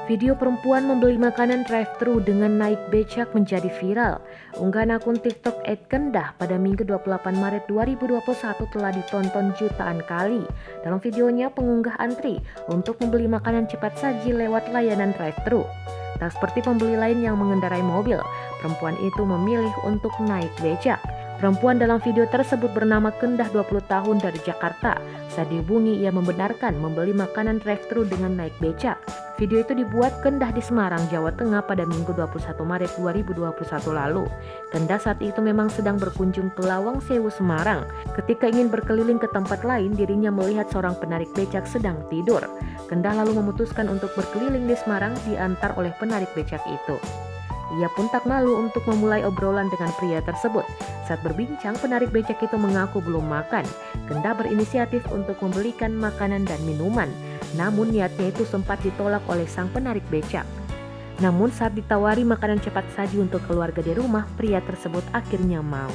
Video perempuan membeli makanan drive-thru dengan naik becak menjadi viral. Unggahan akun TikTok @kendah pada Minggu 28 Maret 2021 telah ditonton jutaan kali. Dalam videonya, pengunggah antri untuk membeli makanan cepat saji lewat layanan drive-thru. Tak seperti pembeli lain yang mengendarai mobil, perempuan itu memilih untuk naik becak. Perempuan dalam video tersebut bernama Kendah 20 tahun dari Jakarta. Saat dihubungi, ia membenarkan membeli makanan drive-thru dengan naik becak. Video itu dibuat Kendah di Semarang, Jawa Tengah pada Minggu 21 Maret 2021 lalu. Kendah saat itu memang sedang berkunjung ke Lawang Sewu, Semarang. Ketika ingin berkeliling ke tempat lain, dirinya melihat seorang penarik becak sedang tidur. Kendah lalu memutuskan untuk berkeliling di Semarang diantar oleh penarik becak itu. Ia pun tak malu untuk memulai obrolan dengan pria tersebut. Saat berbincang, penarik becak itu mengaku belum makan. Kendah berinisiatif untuk membelikan makanan dan minuman. Namun niatnya itu sempat ditolak oleh sang penarik becak. Namun saat ditawari makanan cepat saji untuk keluarga di rumah, pria tersebut akhirnya mau.